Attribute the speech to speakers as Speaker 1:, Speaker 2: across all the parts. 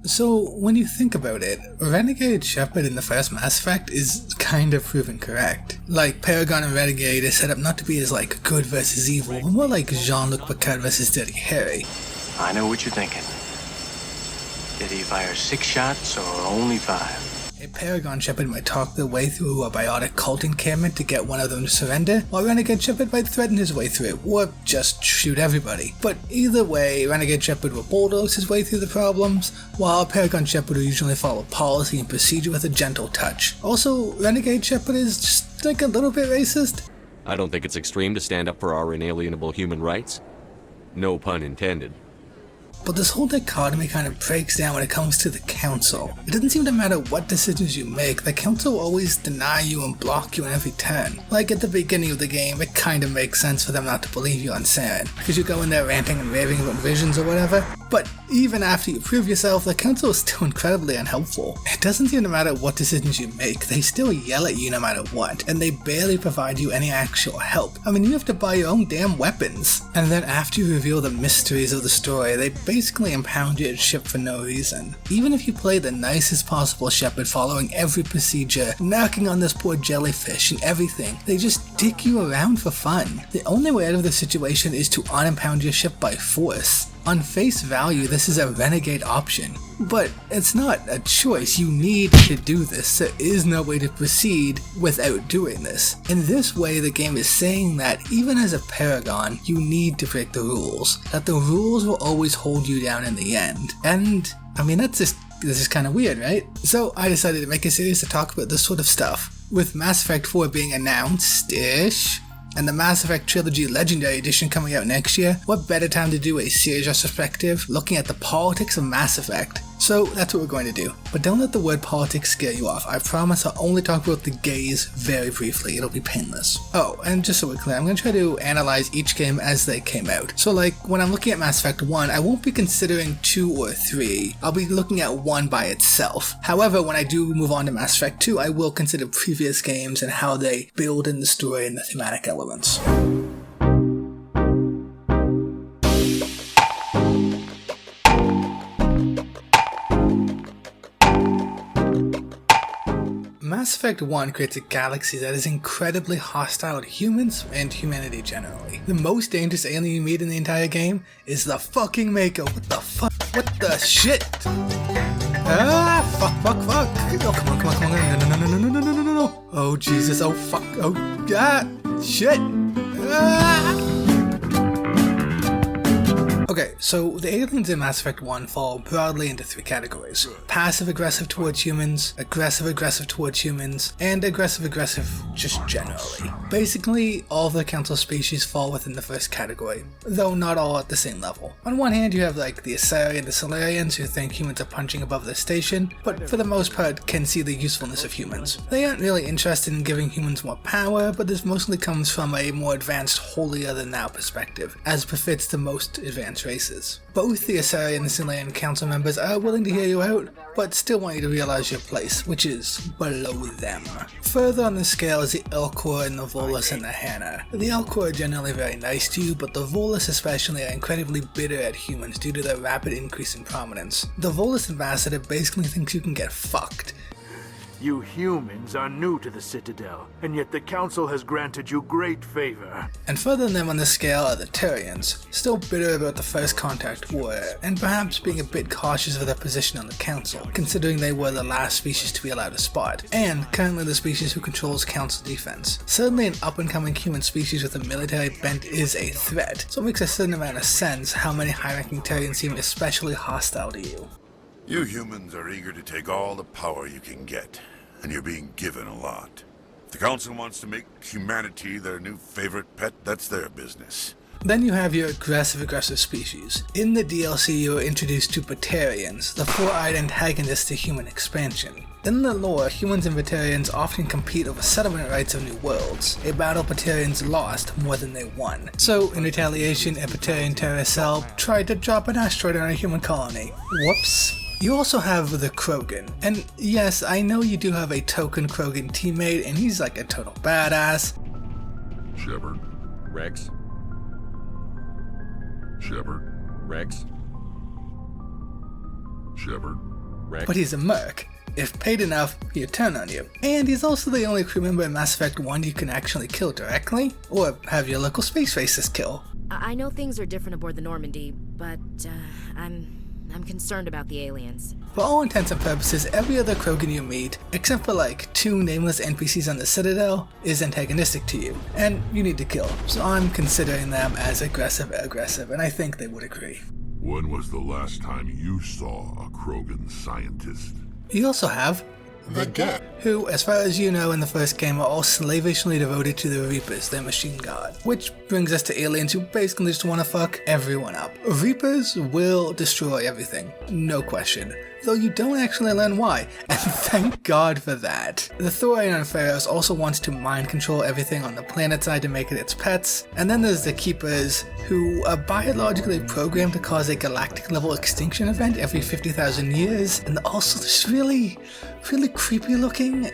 Speaker 1: So, when you think about it, Renegade Shepard in the first Mass Effect is kind of proven correct. Like, Paragon and Renegade is set up not to be as like good versus evil, but more like Jean-Luc Picard versus Dirty Harry.
Speaker 2: I know what you're thinking. Did he fire 6 shots or only 5?
Speaker 1: A Paragon Shepard might talk their way through a biotic cult encampment to get one of them to surrender, while Renegade Shepard might threaten his way through, or just shoot everybody. But either way, Renegade Shepard will bulldoze his way through the problems, while Paragon Shepard will usually follow policy and procedure with a gentle touch. Also, Renegade Shepard is just like a little bit racist.
Speaker 3: I don't think it's extreme to stand up for our inalienable human rights. No pun intended.
Speaker 1: But this whole dichotomy kind of breaks down when it comes to the Council. It doesn't seem to matter what decisions you make, the Council will always deny you and block you on every turn. Like at the beginning of the game, it kind of makes sense for them not to believe you on Saren, because you go in there ranting and raving about visions or whatever. But even after you prove yourself, the Council is still incredibly unhelpful. It doesn't seem to matter what decisions you make, they still yell at you no matter what, and they barely provide you any actual help. I mean, you have to buy your own damn weapons. And then after you reveal the mysteries of the story, they basically impound your ship for no reason. Even if you play the nicest possible Shepard following every procedure, knocking on this poor jellyfish and everything, they just dick you around for fun. The only way out of the situation is to unimpound your ship by force. On face value, this is a renegade option, but it's not a choice. You need to do this. There is no way to proceed without doing this. In this way, the game is saying that even as a Paragon, you need to break the rules, that the rules will always hold you down in the end. And, I mean, this is kind of weird, right? So I decided to make a series to talk about this sort of stuff. With Mass Effect 4 being announced-ish, and the Mass Effect Trilogy Legendary Edition coming out next year, what better time to do a series retrospective looking at the politics of Mass Effect? So that's what we're going to do. But don't let the word politics scare you off. I promise I'll only talk about the gays very briefly. It'll be painless. Oh, and just so we're clear, I'm going to try to analyze each game as they came out. So like, when I'm looking at Mass Effect 1, I won't be considering 2 or 3. I'll be looking at 1 by itself. However, when I do move on to Mass Effect 2, I will consider previous games and how they build in the story and the thematic elements. Mass Effect 1 creates a galaxy that is incredibly hostile to humans and humanity generally. The most dangerous alien you meet in the entire game is the fucking Mako. What the fuck? What the shit? Fuck. Oh, come on. No. Oh, Jesus. Oh, fuck. Oh, God. Shit. Okay, so the aliens in Mass Effect 1 fall broadly into 3 categories. Passive-aggressive towards humans, aggressive-aggressive towards humans, and aggressive-aggressive just generally. Basically, all of the Council species fall within the first category, though not all at the same level. On one hand, you have like the Asari and the Solarians who think humans are punching above their station, but for the most part can see the usefulness of humans. They aren't really interested in giving humans more power, but this mostly comes from a more advanced holier-than-thou perspective, as befits the most advanced races. Both the Asari and the Solarian Council members are willing to hear you out, but still want you to realize your place, which is below them. Further on the scale is the Elcor and the Volus and the Hana. The Elcor are generally very nice to you, but the Volus especially are incredibly bitter at humans due to their rapid increase in prominence. The Volus ambassador basically thinks you can get fucked.
Speaker 4: You humans are new to the Citadel, and yet the Council has granted you great favor.
Speaker 1: And further than them on the scale are the Turians, still bitter about the First Contact War, and perhaps being a bit cautious of their position on the Council, considering they were the last species to be allowed a spot, and currently the species who controls Council defense. Certainly an up-and-coming human species with a military bent is a threat, so it makes a certain amount of sense how many high-ranking Turians seem especially hostile to you.
Speaker 5: You humans are eager to take all the power you can get, and you're being given a lot. If the Council wants to make humanity their new favorite pet, that's their business.
Speaker 1: Then you have your aggressive species. In the DLC you are introduced to Batarians, the four-eyed antagonists to human expansion. In the lore, humans and Batarians often compete over settlement rights of new worlds, a battle Batarians lost more than they won. So, in retaliation, a Batarian terrorist cell tried to drop an asteroid on a human colony. Whoops. You also have the Krogan, and yes, I know you do have a token Krogan teammate, and he's like a total badass.
Speaker 5: Shepard.
Speaker 3: Rex.
Speaker 5: Shepard.
Speaker 3: Rex.
Speaker 5: Shepard.
Speaker 3: Right.
Speaker 1: But he's a merc. If paid enough, he'll turn on you. And he's also the only crew member in Mass Effect 1 you can actually kill directly, or have your local space racist kill.
Speaker 6: I know things are different aboard the Normandy, but I'm concerned about the aliens.
Speaker 1: For all intents and purposes, every other Krogan you meet, except for like 2 nameless NPCs on the Citadel, is antagonistic to you, and you need to kill. So I'm considering them as aggressive, and I think they would agree.
Speaker 5: When was the last time you saw a Krogan scientist?
Speaker 1: You also have
Speaker 5: The Geth.
Speaker 1: who, as far as you know in the first game, are all slavishly devoted to the Reapers, their machine god. Which brings us to aliens who basically just want to fuck everyone up. Reapers will destroy everything, no question. Though you don't actually learn why, and thank God for that. The Thorian Pharaohs also wants to mind control everything on the planet side to make it its pets, and then there's the Keepers, who are biologically programmed to cause a galactic level extinction event every 50,000 years, and also just really creepy looking.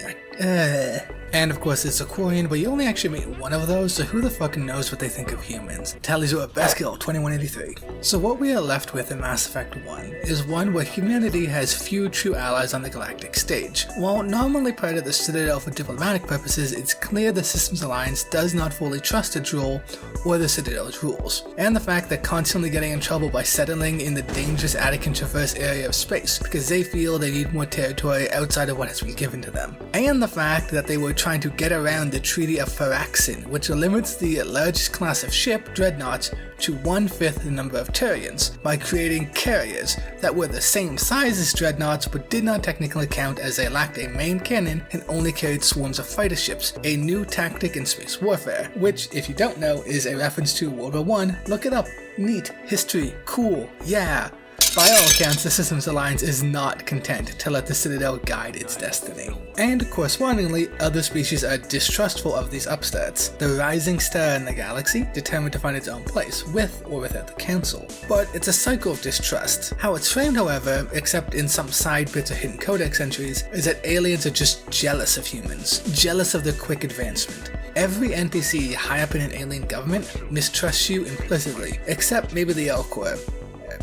Speaker 1: And of course it's a Quarian, but you only actually meet one of those, so who the fuck knows what they think of humans. Tallies are at best kill, 2183. So what we are left with in Mass Effect 1 is one where humanity has few true allies on the galactic stage. While normally part of the Citadel for diplomatic purposes, it's clear the Systems Alliance does not fully trust its role or the Citadel's rules. And the fact that constantly getting in trouble by settling in the dangerous Attican Traverse area of space, because they feel they need more territory outside of what has been given to them. And the fact that they were trying to get around the Treaty of Pharaxin, which limits the largest class of ship, dreadnoughts, to 1/5 the number of Turians, by creating carriers that were the same size as dreadnoughts but did not technically count as they lacked a main cannon and only carried swarms of fighter ships, a new tactic in space warfare, which, if you don't know, is a reference to World War I. Look it up. Neat. History. Cool. Yeah. By all accounts, the Systems Alliance is not content to let the Citadel guide its destiny. And correspondingly, other species are distrustful of these upstarts, the rising star in the galaxy, determined to find its own place, with or without the Council. But it's a cycle of distrust. How it's framed, however, except in some side bits or hidden codex entries, is that aliens are just jealous of humans, jealous of their quick advancement. Every NPC high up in an alien government mistrusts you implicitly, except maybe the Elcor.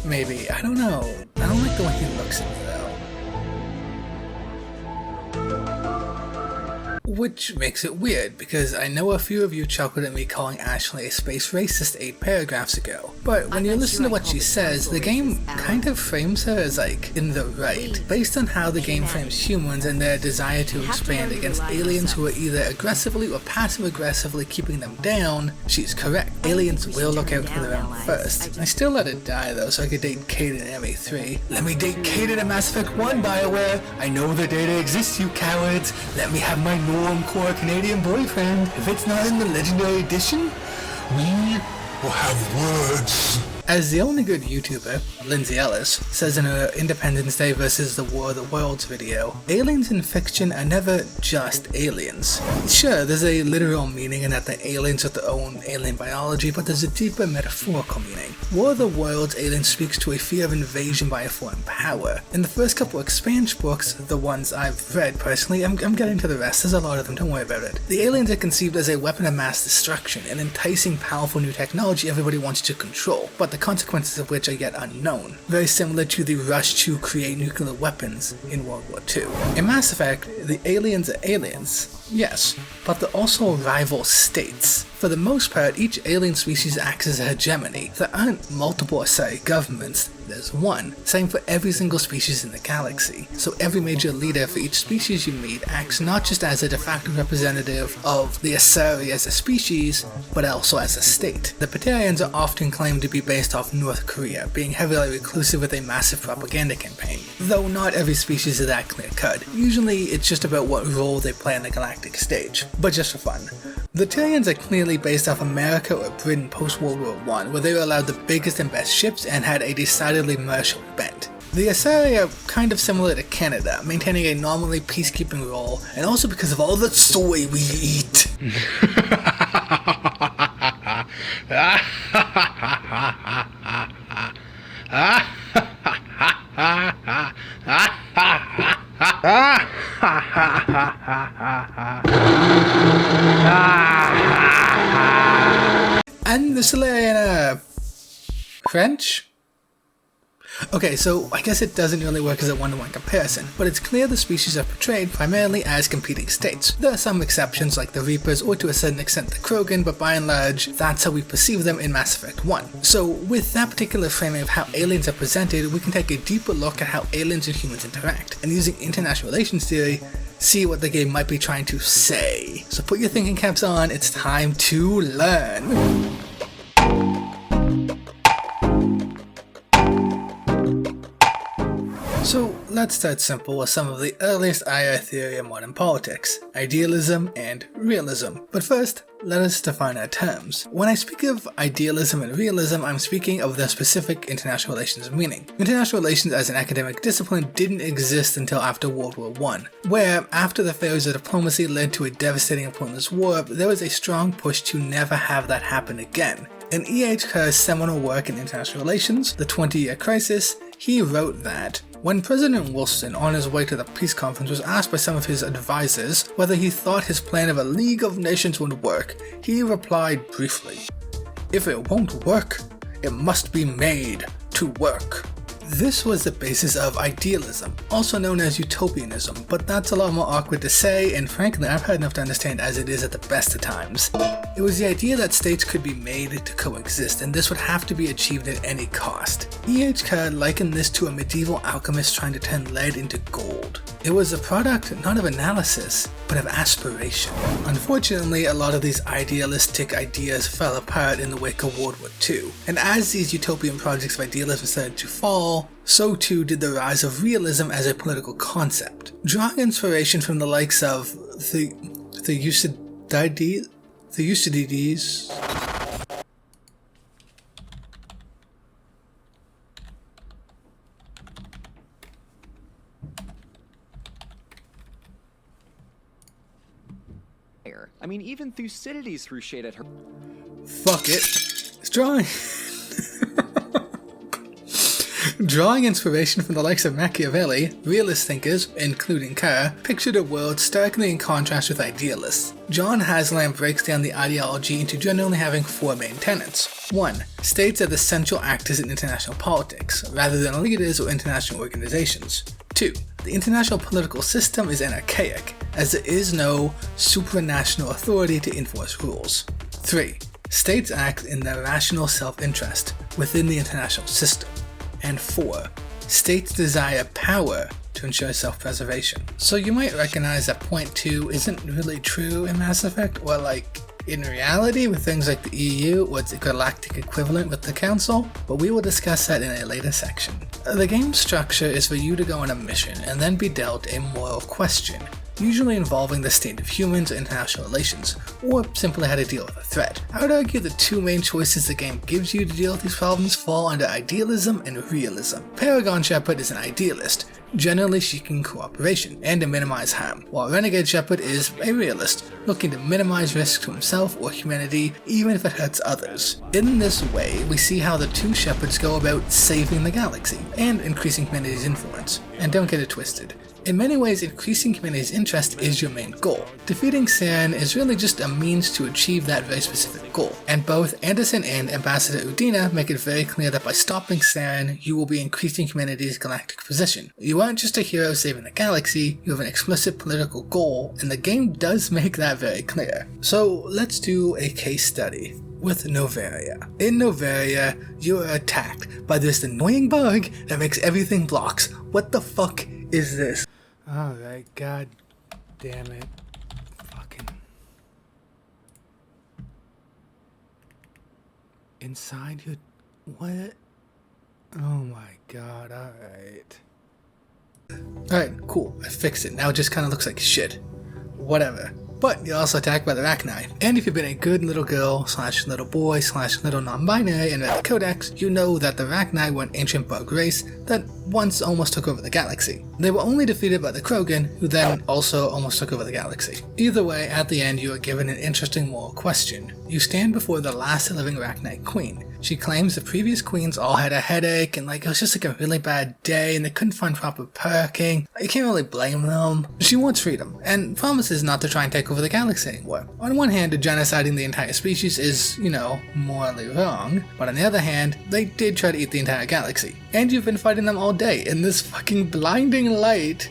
Speaker 1: Maybe, I don't know. I don't like the way he looks at me though. Which makes it weird, because I know a few of you chuckled at me calling Ashley a space racist 8 paragraphs ago, but when you listen to what she says, the game kind of frames her as like in the right, based on how the game frames humans and their desire to expand against aliens who are either aggressively or passive-aggressively keeping them down. She's correct. Aliens will look out for their own first. I still let it die though, so I could date Kaden in MA3. Let me date Kaden in Mass Effect 1, BioWare! I know the data exists, you cowards! Let me have my norm core Canadian boyfriend. If it's not in the Legendary Edition, we will have words. As the only good YouTuber, Lindsay Ellis, says in her Independence Day vs. the War of the Worlds video, aliens in fiction are never just aliens. Sure, there's a literal meaning in that the aliens have their own alien biology, but there's a deeper metaphorical meaning. War of the Worlds alien speaks to a fear of invasion by a foreign power. In the first couple expansion books, the ones I've read personally, I'm getting to the rest, there's a lot of them, don't worry about it. The aliens are conceived as a weapon of mass destruction, an enticing, powerful new technology everybody wants to control, but the consequences of which are yet unknown, very similar to the rush to create nuclear weapons in World War II. In Mass Effect, the aliens are aliens, yes, but they're also rival states. For the most part, each alien species acts as a hegemony. There aren't multiple governments, there's one. Same for every single species in the galaxy. So every major leader for each species you meet acts not just as a de facto representative of the Asari as a species, but also as a state. The Batarians are often claimed to be based off North Korea, being heavily reclusive with a massive propaganda campaign. Though not every species is that clear-cut. Usually it's just about what role they play on the galactic stage, but just for fun. The Turians are clearly based off America or Britain post-World War I, where they were allowed the biggest and best ships and had a decidedly martial bent. The Asari are kind of similar to Canada, maintaining a normally peacekeeping role, and also because of all the soy we eat. And the Solarian French? Okay, so I guess it doesn't really work as a one-to-one comparison, but it's clear the species are portrayed primarily as competing states. There are some exceptions like the Reapers or to a certain extent the Krogan, but by and large, that's how we perceive them in Mass Effect 1. So with that particular framing of how aliens are presented, we can take a deeper look at how aliens and humans interact, and using international relations theory, see what the game might be trying to say. So put your thinking caps on, it's time to learn. So let's start simple with some of the earliest IR theory in modern politics, idealism and realism. But first, let us define our terms. When I speak of idealism and realism, I'm speaking of their specific international relations meaning. International relations as an academic discipline didn't exist until after World War I, where, after the failures of diplomacy led to a devastating and pointless war, there was a strong push to never have that happen again. In E.H. Kerr's seminal work in international relations, The 20-Year Crisis, he wrote that when President Wilson, on his way to the peace conference, was asked by some of his advisors whether he thought his plan of a League of Nations would work, he replied briefly, "If it won't work, it must be made to work." This was the basis of idealism, also known as utopianism, but that's a lot more awkward to say, and frankly I've had enough to understand as it is at the best of times. It was the idea that states could be made to coexist, and this would have to be achieved at any cost. E.H. Kerr likened this to a medieval alchemist trying to turn lead into gold. It was a product not of analysis, but of aspiration. Unfortunately, a lot of these idealistic ideas fell apart in the wake of World War II, and as these utopian projects of idealism started to fall, so too did the rise of realism as a political concept. Drawing inspiration from the likes of the Thucydides,
Speaker 7: I mean, even Thucydides threw shade at her.
Speaker 1: Fuck it. It's drawing. Drawing inspiration from the likes of Machiavelli, realist thinkers, including Kerr, pictured a world starkly in contrast with idealists. John Haslam breaks down the ideology into generally having four main tenets. 1. States are the central actors in international politics, rather than leaders or international organizations. 2. The international political system is archaic, as there is no supranational authority to enforce rules. 3. States act in their rational self-interest within the international system. And 4. States desire power to ensure self-preservation. So you might recognize that point 2 isn't really true in Mass Effect, or like in reality with things like the EU or its galactic equivalent with the Council, but we will discuss that in a later section. The game's structure is for you to go on a mission and then be dealt a moral question, usually involving the state of humans or international relations, or simply how to deal with a threat. I would argue the two main choices the game gives you to deal with these problems fall under idealism and realism. Paragon Shepard is an idealist, generally seeking cooperation and to minimize harm, while Renegade Shepard is a realist, looking to minimize risk to himself or humanity, even if it hurts others. In this way, we see how the two Shepards go about saving the galaxy and increasing humanity's influence. And don't get it twisted. In many ways, increasing humanity's interest is your main goal. Defeating Saren is really just a means to achieve that very specific goal, and both Anderson and Ambassador Udina make it very clear that by stopping Saren, you will be increasing humanity's galactic position. You aren't just a hero saving the galaxy, you have an explicit political goal, and the game does make that very clear. So let's do a case study with Novaria. In Novaria, you are attacked by this annoying bug that makes everything blocks. What the fuck is this? Alright, god damn it. Fucking. Inside your. What? Oh my god, alright. Alright, cool. I fixed it. Now it just kinda looks like shit. Whatever. But you're also attacked by the Rachni. And if you've been a good little girl / little boy / little non-binary and read the Codex, you know that the Rachni were an ancient bug race that once almost took over the galaxy. They were only defeated by the Krogan, who then also almost took over the galaxy. Either way, at the end you are given an interesting moral question. You stand before the last living Rachni queen. She claims the previous queens all had a headache and it was just a really bad day and they couldn't find proper parking. You can't really blame them. She wants freedom and promises not to try and take take over the galaxy anymore. On one hand, genociding the entire species is, morally wrong, but on the other hand, they did try to eat the entire galaxy. And you've been fighting them all day in this fucking blinding light.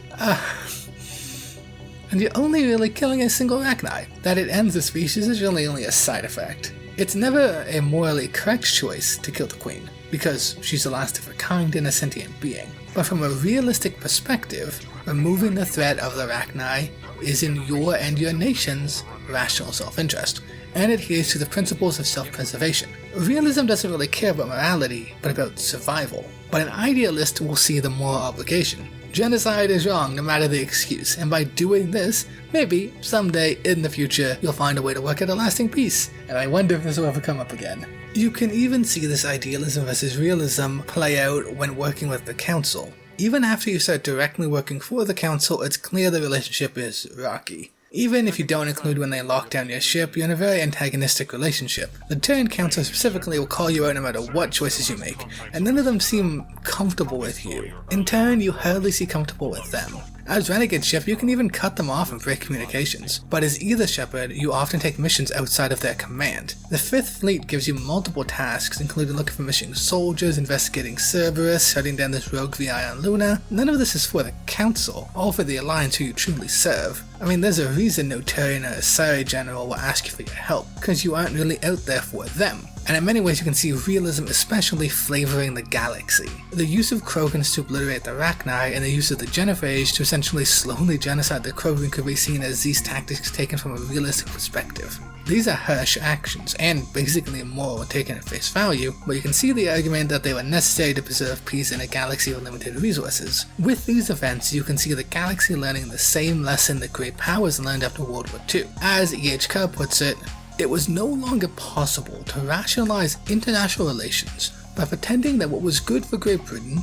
Speaker 1: And you're only really killing a single Arachni. That it ends the species is really only a side effect. It's never a morally correct choice to kill the Queen, because she's the last of her kind and a sentient being. But from a realistic perspective, removing the threat of the Arachni is in your and your nation's rational self-interest, and adheres to the principles of self-preservation. Realism doesn't really care about morality, but about survival. But an idealist will see the moral obligation. Genocide is wrong no matter the excuse, and by doing this, maybe someday in the future you'll find a way to work out a lasting peace, and I wonder if this will ever come up again. You can even see this idealism versus realism play out when working with the Council. Even after you start directly working for the Council, it's clear the relationship is rocky. Even if you don't include when they lock down your ship, you're in a very antagonistic relationship. The Terran Council specifically will call you out no matter what choices you make, and none of them seem comfortable with you. In turn, you hardly seem comfortable with them. As Renegade Ship, you can even cut them off and break communications, but as either Shepard, you often take missions outside of their command. The 5th Fleet gives you multiple tasks, including looking for missing soldiers, investigating Cerberus, shutting down this rogue VI on Luna. None of this is for the Council, all for the Alliance who you truly serve. I mean, there's a reason no Turian or Asari general will ask you for your help, because you aren't really out there for them. And in many ways you can see realism especially flavoring the galaxy. The use of Krogans to obliterate the Arachni and the use of the Genophage to essentially slowly genocide the Krogan could be seen as these tactics taken from a realistic perspective. These are harsh actions, and basically immoral when taken at face value, but you can see the argument that they were necessary to preserve peace in a galaxy with limited resources. With these events, you can see the galaxy learning the same lesson that great powers learned after World War II. As E.H. Kerr puts it, it was no longer possible to rationalize international relations by pretending that what was good for Great Britain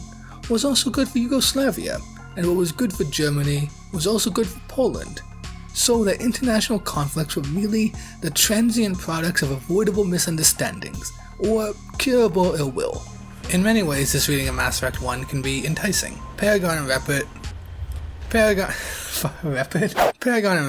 Speaker 1: was also good for Yugoslavia, and what was good for Germany was also good for Poland. So that international conflicts were merely the transient products of avoidable misunderstandings, or curable ill will. In many ways, this reading of Mass Effect 1 can be enticing. Paragon and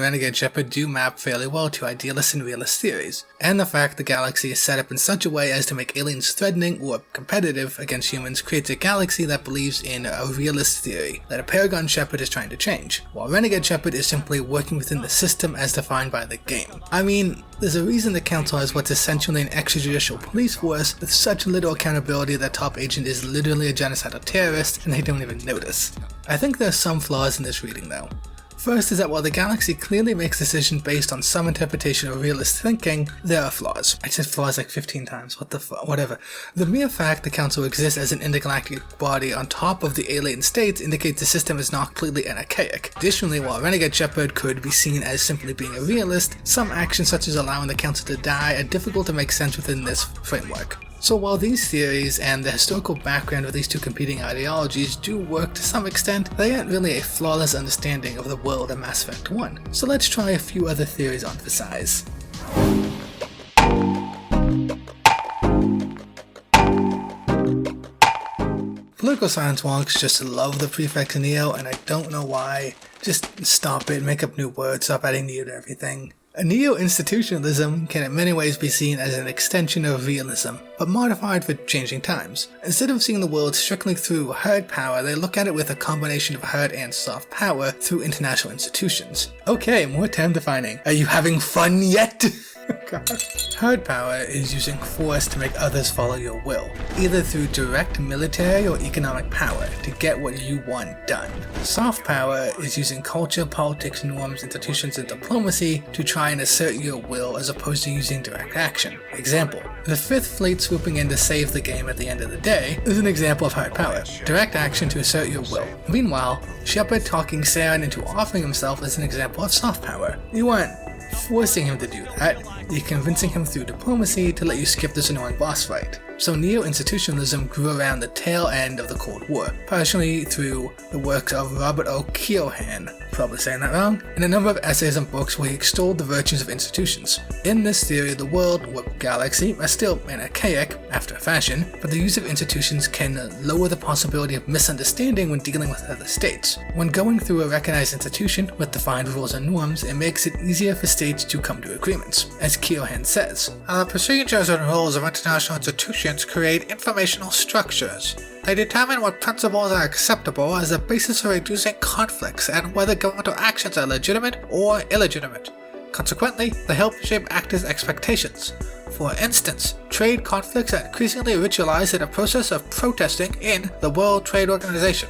Speaker 1: Renegade Shepard do map fairly well to idealist and realist theories, and the fact the galaxy is set up in such a way as to make aliens threatening or competitive against humans creates a galaxy that believes in a realist theory that a Paragon Shepard is trying to change, while Renegade Shepard is simply working within the system as defined by the game. I mean, there's a reason the Council has what's essentially an extrajudicial police force with such little accountability that top agent is literally a genocidal terrorist and they don't even notice. I think there are some flaws in this reading though. First is that while the galaxy clearly makes decisions based on some interpretation of realist thinking, there are flaws. I said flaws like 15 times, whatever. The mere fact the Council exists as an intergalactic body on top of the alien states indicates the system is not completely archaic. Additionally, while Renegade Shepard could be seen as simply being a realist, some actions such as allowing the Council to die are difficult to make sense within this framework. So while these theories and the historical background of these two competing ideologies do work to some extent, they aren't really a flawless understanding of the world of Mass Effect 1. So let's try a few other theories on for size. Political science wonks just love the prefix Neo, and I don't know why. Just stop it, make up new words, stop adding Neo to everything. A Neo-Institutionalism can in many ways be seen as an extension of realism, but modified for changing times. Instead of seeing the world strictly through hard power, they look at it with a combination of hard and soft power through international institutions. Okay, more term defining. Are you having fun yet? God. Hard power is using force to make others follow your will, either through direct military or economic power to get what you want done. Soft power is using culture, politics, norms, institutions, and diplomacy to try and assert your will as opposed to using direct action. Example, the 5th Fleet swooping in to save the game at the end of the day is an example of hard power, direct action to assert your will. Meanwhile, Shepard talking Saren into offering himself is an example of soft power. You aren't forcing him to do that, you're convincing him through diplomacy to let you skip this annoying boss fight. So Neo-Institutionalism grew around the tail end of the Cold War, partially through the works of Robert O. Keohane, probably saying that wrong, and a number of essays and books where he extolled the virtues of institutions. In this theory, the world, or galaxy, are still archaic, after a fashion, but the use of institutions can lower the possibility of misunderstanding when dealing with other states. When going through a recognized institution with defined rules and norms, it makes it easier for states to come to agreements. As Keohane says, "The procedures and rules of international institutions create informational structures. They determine what principles are acceptable as a basis for reducing conflicts and whether governmental actions are legitimate or illegitimate. Consequently, they help shape actors' expectations. For instance, trade conflicts are increasingly ritualized in a process of protesting in the World Trade Organization."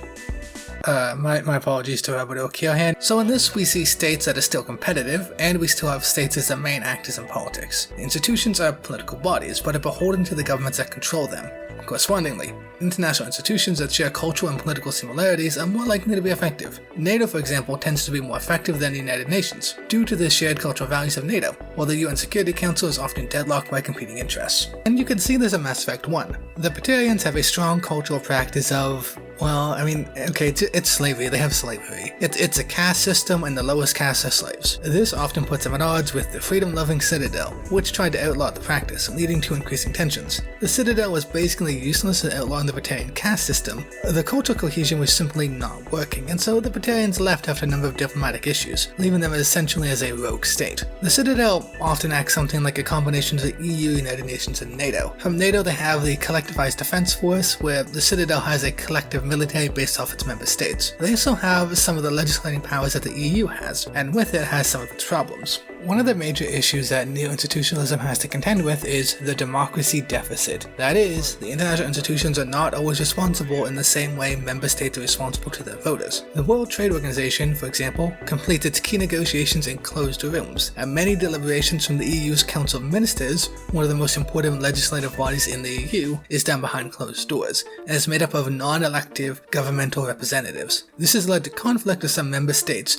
Speaker 1: My apologies to Robert O. Keohane. So in this, we see states that are still competitive, and we still have states as the main actors in politics. The institutions are political bodies, but are beholden to the governments that control them. Correspondingly, international institutions that share cultural and political similarities are more likely to be effective. NATO, for example, tends to be more effective than the United Nations, due to the shared cultural values of NATO, while the UN Security Council is often deadlocked by competing interests. And you can see this in Mass Effect 1. The Batarians have a strong cultural practice of, it's slavery. They have slavery. It's a caste system, and the lowest castes are slaves. This often puts them at odds with the freedom-loving Citadel, which tried to outlaw the practice, leading to increasing tensions. The Citadel was basically useless in outlawing the Batarian caste system. The cultural cohesion was simply not working, and so the Batarians left after a number of diplomatic issues, leaving them essentially as a rogue state. The Citadel often acts something like a combination of the EU, United Nations, and NATO. From NATO, they have the Collectivized Defense Force, where the Citadel has a collective military based off its member states. They also have some of the legislating powers that the EU has, and with it has some of its problems. One of the major issues that neo-institutionalism has to contend with is the democracy deficit. That is, the international institutions are not always responsible in the same way member states are responsible to their voters. The World Trade Organization, for example, completes its key negotiations in closed rooms, and many deliberations from the EU's Council of Ministers, one of the most important legislative bodies in the EU, is done behind closed doors, and is made up of non-elective governmental representatives. This has led to conflict with some member states.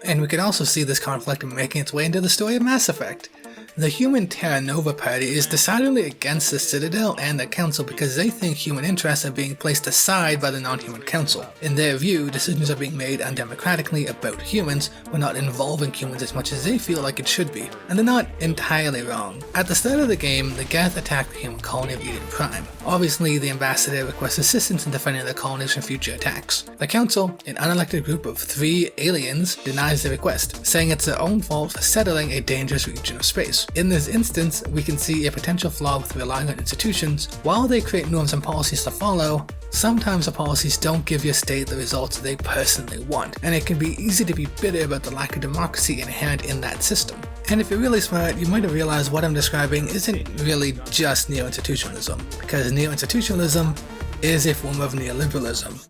Speaker 1: And we can also see this conflict making its way into the story of Mass Effect. The Human Terra Nova Party is decidedly against the Citadel and the Council because they think human interests are being placed aside by the non-human Council. In their view, decisions are being made undemocratically about humans, but not involving humans as much as they feel like it should be. And they're not entirely wrong. At the start of the game, the Geth attack the human colony of Eden Prime. Obviously, the Ambassador requests assistance in defending the colonies from future attacks. The Council, an unelected group of 3 aliens, denies the request, saying it's their own fault for settling a dangerous region of space. In this instance, we can see a potential flaw with relying on institutions. While they create norms and policies to follow, sometimes the policies don't give your state the results they personally want, and it can be easy to be bitter about the lack of democracy inherent in that system. And if you're really smart, you might have realized what I'm describing isn't really just neo-institutionalism, because neo-institutionalism is a form of neoliberalism.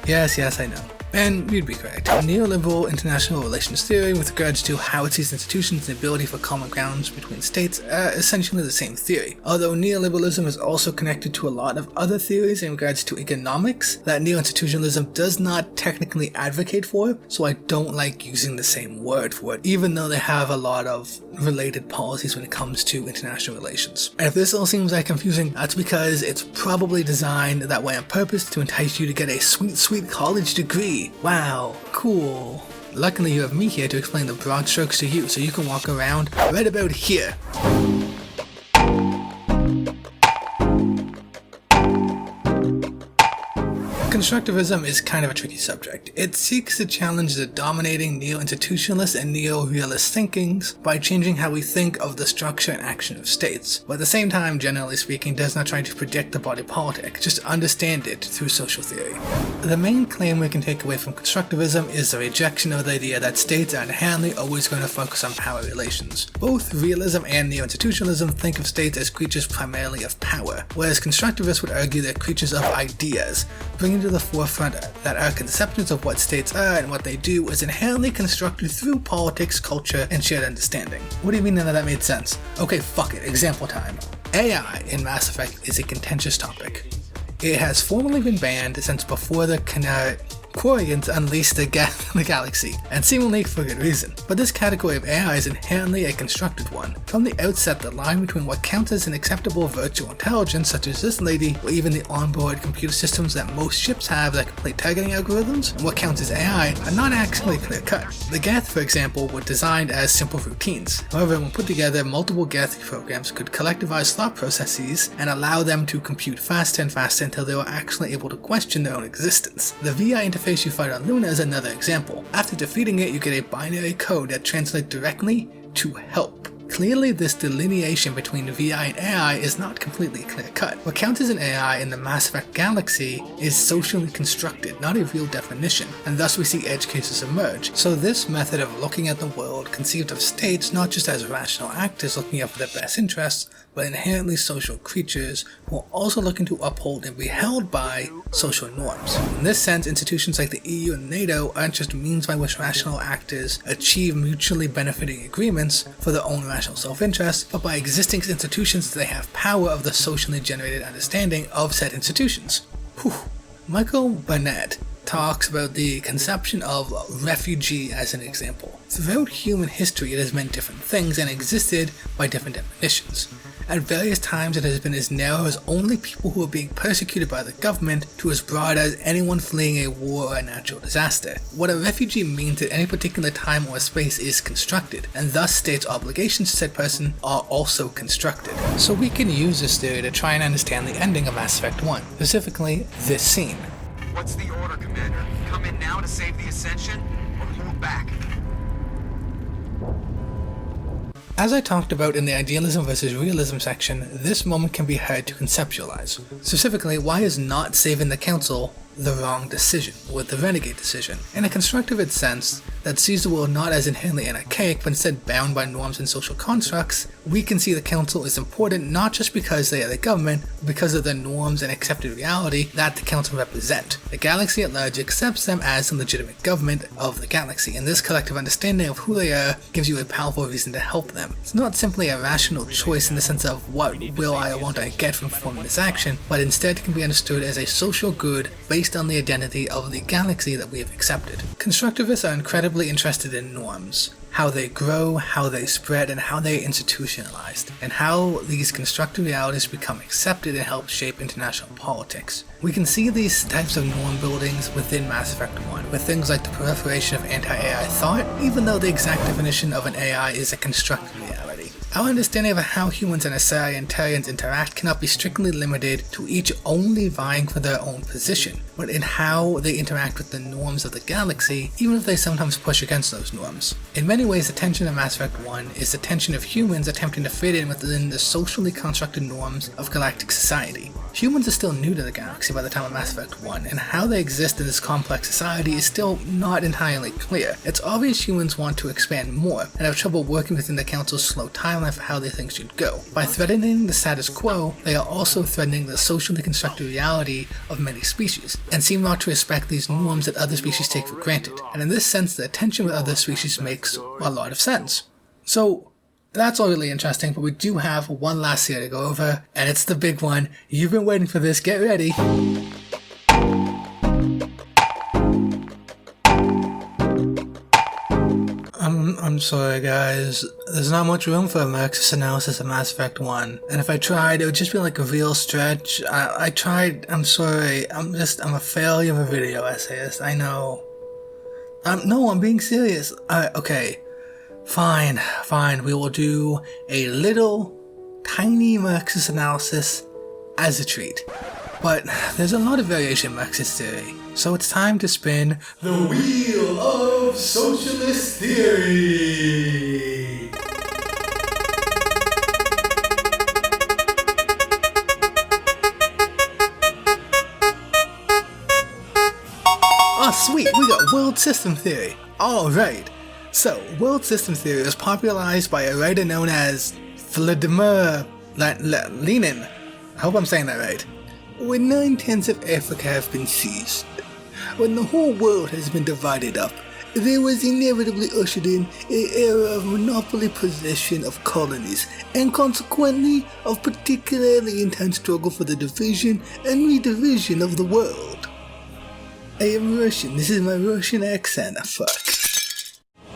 Speaker 1: Yes, I know. And you'd be correct. Neoliberal international relations theory with regards to how it sees institutions and the ability for common grounds between states are essentially the same theory. Although neoliberalism is also connected to a lot of other theories in regards to economics that neo-institutionalism does not technically advocate for, so I don't like using the same word for it, even though they have a lot of related policies when it comes to international relations. And if this all seems like confusing, that's because it's probably designed that way on purpose to entice you to get a sweet college degree. Wow, cool. Luckily you have me here to explain the broad strokes to you, so you can walk around right about here. Constructivism is kind of a tricky subject. It seeks to challenge the dominating neo-institutionalist and neo-realist thinkings by changing how we think of the structure and action of states, but at the same time, generally speaking, does not try to predict the body politic, just understand it through social theory. The main claim we can take away from constructivism is the rejection of the idea that states are inherently always going to focus on power relations. Both realism and neo-institutionalism think of states as creatures primarily of power, whereas constructivists would argue they're creatures of ideas, bringing to the forefront that our conceptions of what states are and what they do is inherently constructed through politics, culture, and shared understanding. What do you mean none of that made sense? Okay, fuck it, example time. AI in Mass Effect is a contentious topic. It has formally been banned since before the Quarian to unleash the galaxy, and seemingly for good reason. But this category of AI is inherently a constructed one. From the outset, the line between what counts as an acceptable virtual intelligence, such as this lady, or even the onboard computer systems that most ships have that can play targeting algorithms, and what counts as AI, are not actually clear-cut. The Geth, for example, were designed as simple routines. However, when put together, multiple Geth programs could collectivize thought processes and allow them to compute faster and faster until they were actually able to question their own existence. The VI interface you find on Luna is another example. After defeating it, you get a binary code that translates directly to help. Clearly, this delineation between VI and AI is not completely clear-cut. What counts as an AI in the Mass Effect galaxy is socially constructed, not a real definition, and thus we see edge cases emerge. So this method of looking at the world conceived of states not just as rational actors looking out for their best interests, but inherently social creatures who are also looking to uphold and be held by social norms. In this sense, institutions like the EU and NATO aren't just means by which rational actors achieve mutually benefiting agreements for their own rational self-interest, but by existing institutions they have power of the socially generated understanding of said institutions. Michael Burnett talks about the conception of refugee as an example. Throughout human history it has meant different things and existed by different definitions. At various times it has been as narrow as only people who are being persecuted by the government to as broad as anyone fleeing a war or a natural disaster. What a refugee means at any particular time or space is constructed, and thus states' obligations to said person are also constructed. So we can use this theory to try and understand the ending of Mass Effect 1, specifically this scene.
Speaker 8: What's the order, Commander? Come in now to save the Ascension, or hold back?
Speaker 1: As I talked about in the Idealism versus Realism section, this moment can be hard to conceptualize. Specifically, why is not saving the Council the wrong decision, or the renegade decision? In a constructivist sense that sees the world not as inherently archaic, but instead bound by norms and social constructs, we can see the Council is important not just because they are the government, but because of the norms and accepted reality that the Council represent. The galaxy at large accepts them as the legitimate government of the galaxy, and this collective understanding of who they are gives you a powerful reason to help them. It's not simply a rational choice in the sense of what will I or won't I get from performing this action, but instead can be understood as a social good based on the identity of the galaxy that we have accepted. Constructivists are incredibly interested in norms, how they grow, how they spread, and how they are institutionalized, and how these constructed realities become accepted and help shape international politics. We can see these types of norm buildings within Mass Effect 1, with things like the proliferation of anti-AI thought, even though the exact definition of an AI is a constructed reality. Our understanding of how humans and Asari and Turians interact cannot be strictly limited to each only vying for their own position, but in how they interact with the norms of the galaxy, even if they sometimes push against those norms. In many ways, the tension of Mass Effect 1 is the tension of humans attempting to fit in within the socially constructed norms of galactic society. Humans are still new to the galaxy by the time of Mass Effect 1, and how they exist in this complex society is still not entirely clear. It's obvious humans want to expand more, and have trouble working within the Council's slow timeline for how they think should go. By threatening the status quo, they are also threatening the socially constructed reality of many species, and seem not to respect these norms that other species take for granted. And in this sense, the tension with other species makes a lot of sense. So, that's all really interesting, but we do have one last theory to go over, and it's the big one. You've been waiting for this, get ready. I'm sorry guys, there's not much room for a Marxist analysis of Mass Effect 1, and if I tried, it would just be like a real stretch. I tried, I'm sorry, I'm a failure of a video essayist, I know. No, I'm being serious. Okay. Fine, we will do a little, tiny Marxist analysis as a treat. But there's a lot of variation in Marxist theory, so it's time to spin the Wheel of Socialist Theory! Oh sweet, we got World System Theory! Alright! So, World System Theory was popularized by a writer known as Vladimir Lenin. I hope I'm saying that right. When 9/10 of Africa have been seized, when the whole world has been divided up, there was inevitably ushered in an era of monopoly possession of colonies, and consequently of particularly intense struggle for the division and redivision of the world. I am Russian, this is my Russian accent, fuck.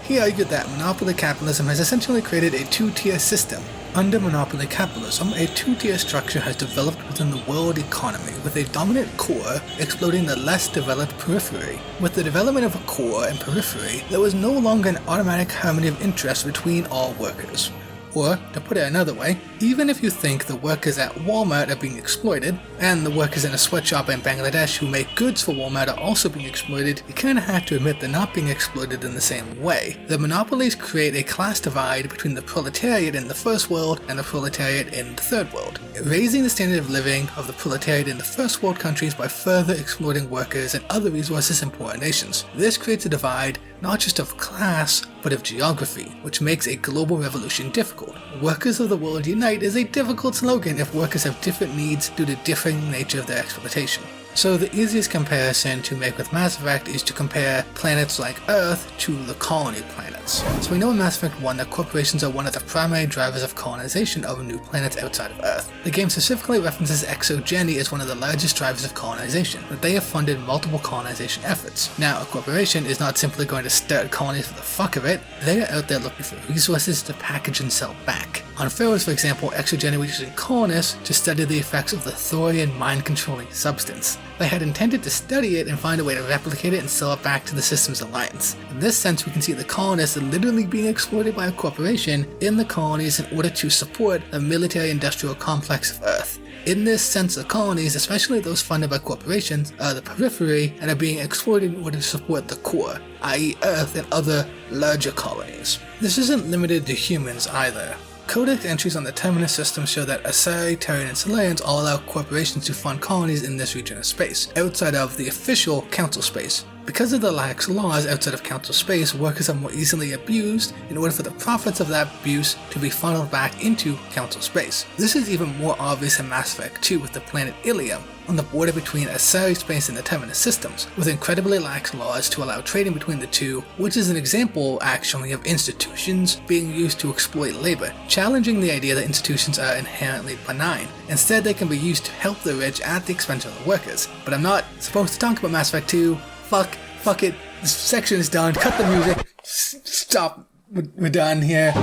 Speaker 1: He argued that monopoly capitalism has essentially created a two-tier system. Under monopoly capitalism, a two-tier structure has developed within the world economy, with a dominant core exploiting the less developed periphery. With the development of a core and periphery, there was no longer an automatic harmony of interest between all workers. Or, to put it another way, even if you think the workers at Walmart are being exploited, and the workers in a sweatshop in Bangladesh who make goods for Walmart are also being exploited, you kinda have to admit they're not being exploited in the same way. The monopolies create a class divide between the proletariat in the first world and the proletariat in the third world, raising the standard of living of the proletariat in the first world countries by further exploiting workers and other resources in poorer nations. This creates a divide not just of class, but of geography, which makes a global revolution difficult. Workers of the world unite is a difficult slogan if workers have different needs due to differing nature of their exploitation. So the easiest comparison to make with Mass Effect is to compare planets like Earth to the colony planets. So we know in Mass Effect 1 that corporations are one of the primary drivers of colonization of new planets outside of Earth. The game specifically references ExoGeni as one of the largest drivers of colonization, that they have funded multiple colonization efforts. Now, a corporation is not simply going to start colonies for the fuck of it, they are out there looking for resources to package and sell back. On Pharaohs, for example, ExoGeni was using colonists to study the effects of the thorian mind-controlling substance. They had intended to study it and find a way to replicate it and sell it back to the Systems Alliance. In this sense, we can see the colonists are literally being exploited by a corporation in the colonies in order to support the military-industrial complex of Earth. In this sense, the colonies, especially those funded by corporations, are the periphery and are being exploited in order to support the core, i.e. Earth and other larger colonies. This isn't limited to humans either. Codex entries on the Terminus system show that Asari, Terran, and Solarians all allow corporations to fund colonies in this region of space, outside of the official Council space. Because of the lax laws outside of Council space, workers are more easily abused in order for the profits of that abuse to be funneled back into Council space. This is even more obvious in Mass Effect 2 with the planet Ilium, on the border between Asari space and the Terminus systems, with incredibly lax laws to allow trading between the two, which is an example, actually, of institutions being used to exploit labor, challenging the idea that institutions are inherently benign. Instead, they can be used to help the rich at the expense of the workers. But I'm not supposed to talk about Mass Effect 2. Fuck it. This section is done. Cut the music. Stop. We're done here.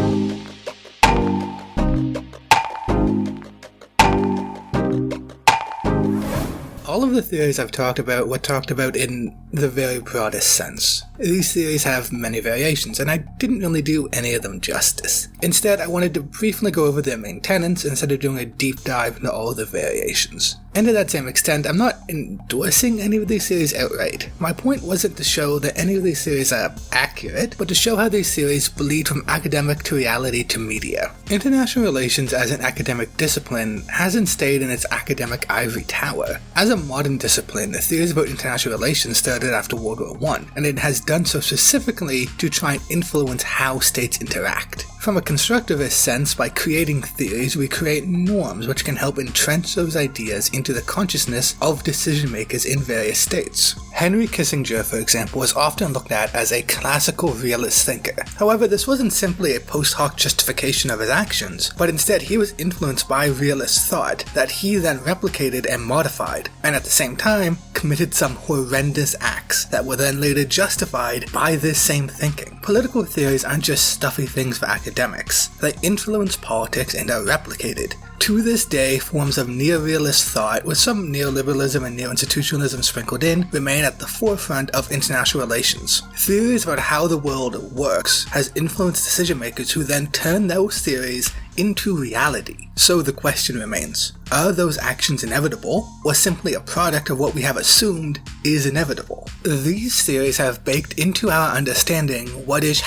Speaker 1: All of the theories I've talked about were talked about in the very broadest sense. These theories have many variations, and I didn't really do any of them justice. Instead, I wanted to briefly go over their main tenets instead of doing a deep dive into all of the variations. And to that same extent, I'm not endorsing any of these theories outright. My point wasn't to show that any of these theories are accurate, but to show how these theories bleed from academic to reality to media. International relations as an academic discipline hasn't stayed in its academic ivory tower. As a modern discipline, the theories about international relations started after World War I, and it has done so specifically to try and influence how states interact. From a constructivist sense, by creating theories, we create norms which can help entrench those ideas into the consciousness of decision makers in various states. Henry Kissinger, for example, is often looked at as a classical realist thinker. However, this wasn't simply a post hoc justification of his actions, but instead he was influenced by realist thought that he then replicated and modified, and at the same time committed some horrendous acts that were then later justified by this same thinking. Political theories aren't just stuffy things for academics. They influence politics and are replicated. To this day, forms of neo-realist thought, with some neoliberalism and neo-institutionalism sprinkled in, remain at the forefront of international relations. Theories about how the world works has influenced decision makers who then turn those theories into reality. So the question remains, are those actions inevitable, or simply a product of what we have assumed is inevitable? These theories have baked into our understanding what is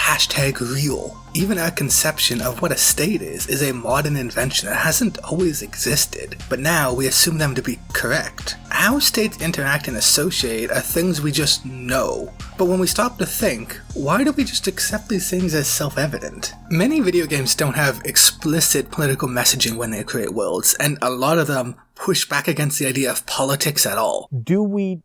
Speaker 1: #real. Even our conception of what a state is a modern invention that hasn't always existed, but now we assume them to be correct. How states interact and associate are things we just know, but when we stop to think, why do we just accept these things as self-evident? Many video games don't have explicit political messaging when they create worlds, and a lot of them push back against the idea of politics at all.
Speaker 9: Do we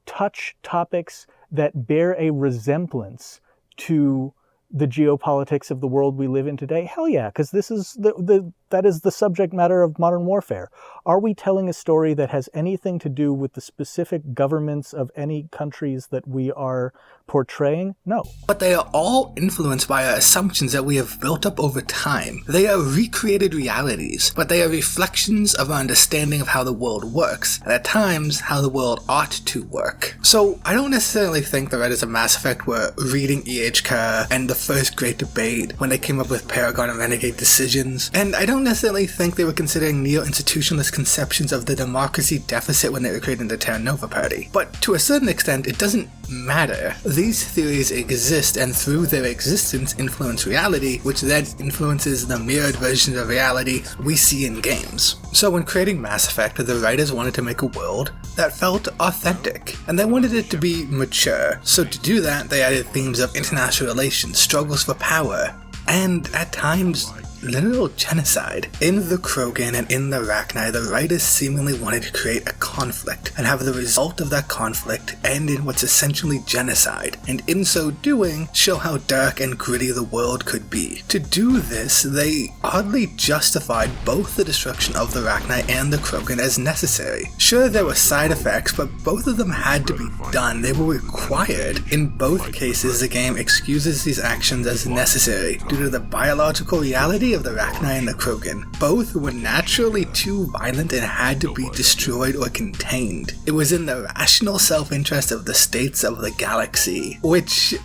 Speaker 9: touch topics that bear a resemblance to the geopolitics of the world we live in today? Hell yeah, because this is the That is the subject matter of modern warfare. Are we telling a story that has anything to do with the specific governments of any countries that we are portraying? No.
Speaker 1: But they are all influenced by our assumptions that we have built up over time. They are recreated realities, but they are reflections of our understanding of how the world works, and at times, how the world ought to work. So, I don't necessarily think the writers of Mass Effect were reading EHK and the first Great Debate when they came up with Paragon and Renegade decisions, and I don't necessarily think they were considering neo-institutionalist conceptions of the democracy deficit when they were creating the Terra Nova Party. But to a certain extent, it doesn't matter. These theories exist, and through their existence influence reality, which then influences the mirrored versions of reality we see in games. So when creating Mass Effect, the writers wanted to make a world that felt authentic, and they wanted it to be mature. So to do that, they added themes of international relations, struggles for power, and at times, literal genocide. In the Krogan and in the Rachni, the writers seemingly wanted to create a conflict and have the result of that conflict end in what's essentially genocide, and in so doing, show how dark and gritty the world could be. To do this, they oddly justified both the destruction of the Rachni and the Krogan as necessary. Sure, there were side effects, but both of them had to be done. They were required. In both cases, the game excuses these actions as necessary due to the biological reality of the Rachni and the Krogan. Both were naturally too violent and had to be destroyed or contained. It was in the rational self-interest of the states of the galaxy. Which,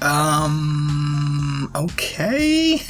Speaker 1: okay?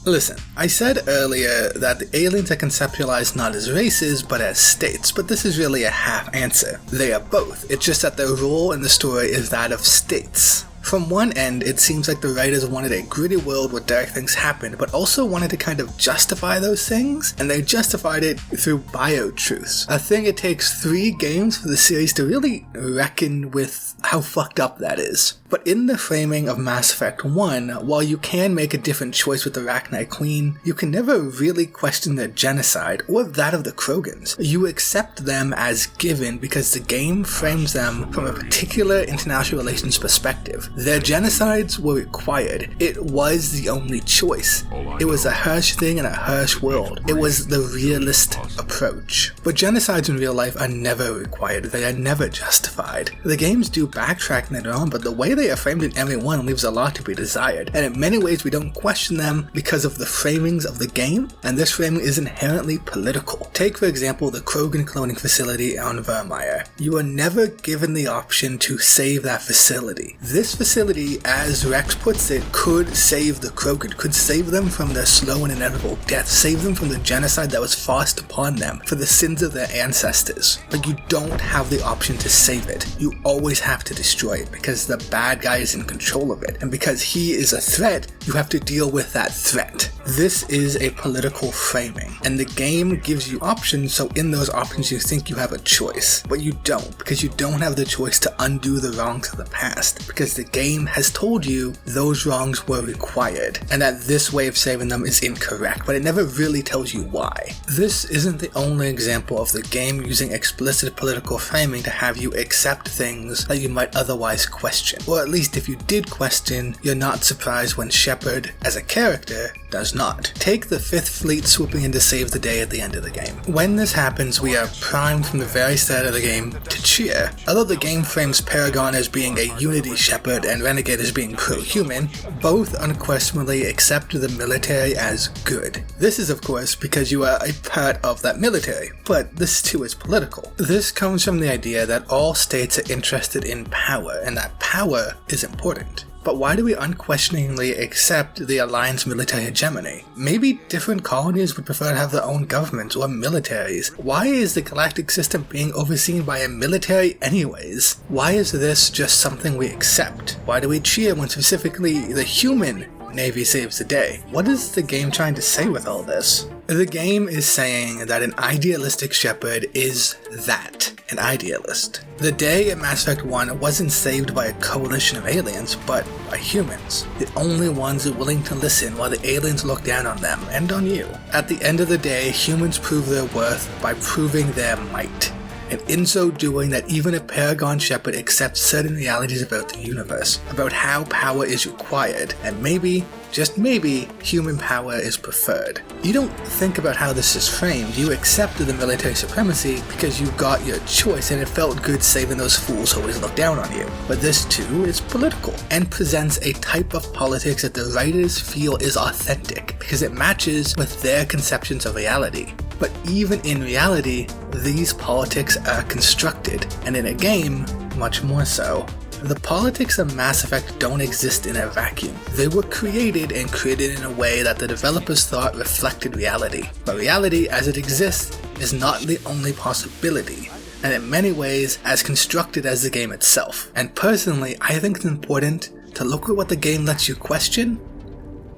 Speaker 1: Listen, I said earlier that the aliens are conceptualized not as races, but as states, but this is really a half answer. They are both, it's just that their role in the story is that of states. From one end, it seems like the writers wanted a gritty world where dark things happened, but also wanted to kind of justify those things, and they justified it through bio-truths. A thing it takes 3 games for the series to really reckon with how fucked up that is. But in the framing of Mass Effect 1, while you can make a different choice with the Rachni Queen, you can never really question their genocide, or that of the Krogans. You accept them as given because the game frames them from a particular international relations perspective. Their genocides were required. It was the only choice. It was a harsh thing in a harsh world. It was the realist approach. But genocides in real life are never required. They are never justified. The games do backtrack later on, but the way they are framed in every one leaves a lot to be desired, and in many ways we don't question them because of the framings of the game, and this framing is inherently political. Take for example the Krogan cloning facility on Vermeer. You are never given the option to save that facility. This facility, as Rex puts it, could save the Krogan, could save them from their slow and inevitable death, save them from the genocide that was forced upon them for the sins of their ancestors. But you don't have the option to save it. You always have to destroy it because the bad guy is in control of it, and because he is a threat, you have to deal with that threat. This is a political framing, and the game gives you options, so in those options you think you have a choice, but you don't, because you don't have the choice to undo the wrongs of the past, because the game has told you those wrongs were required, and that this way of saving them is incorrect, but it never really tells you why. This isn't the only example of the game using explicit political framing to have you accept things that you might otherwise question, or at least if you did question, you're not surprised when Shepard, as a character, does not. Take the 5th Fleet swooping in to save the day at the end of the game. When this happens, we are primed from the very start of the game to cheer. Although the game frames Paragon as being a unity Shepard and Renegade as being pro-human, both unquestionably accept the military as good. This is of course because you are a part of that military, but this too is political. This comes from the idea that all states are interested in power, and that power is important. But why do we unquestioningly accept the Alliance military hegemony? Maybe different colonies would prefer to have their own governments or militaries. Why is the Galactic system being overseen by a military anyways? Why is this just something we accept? Why do we cheer when specifically the human Navy saves the day? What is the game trying to say with all this? The game is saying that an idealistic Shepard is that, an idealist. The day in Mass Effect 1 wasn't saved by a coalition of aliens, but by humans. The only ones willing to listen while the aliens look down on them and on you. At the end of the day, humans prove their worth by proving their might. And in so doing, that even a Paragon Shepard accepts certain realities about the universe, about how power is required, and maybe just maybe, human power is preferred. You don't think about how this is framed, you accepted the military supremacy because you got your choice and it felt good saving those fools who always look down on you. But this too is political, and presents a type of politics that the writers feel is authentic, because it matches with their conceptions of reality. But even in reality, these politics are constructed, and in a game, much more so. The politics of Mass Effect don't exist in a vacuum. They were created and created in a way that the developers thought reflected reality. But reality as it exists is not the only possibility, and in many ways as constructed as the game itself. And personally, I think it's important to look at what the game lets you question,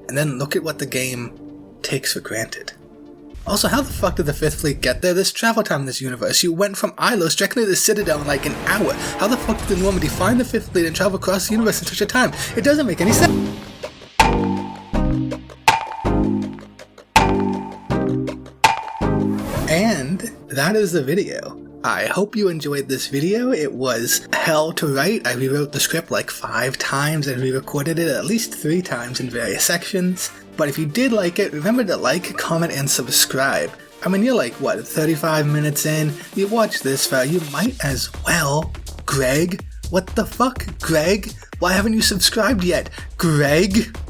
Speaker 1: and then look at what the game takes for granted. Also, how the fuck did the 5th Fleet get there? There's travel time in this universe. You went from Ilos directly to the Citadel in like an hour. How the fuck did the Normandy find the 5th Fleet and travel across the universe in such a time? It doesn't make any sense. And that is the video. I hope you enjoyed this video. It was hell to write. I rewrote the script like 5 times and re-recorded it at least 3 times in various sections. But if you did like it, remember to like, comment, and subscribe. I mean, you're like, what, 35 minutes in? You watched this far, you might as well. Greg? What the fuck, Greg? Why haven't you subscribed yet, Greg?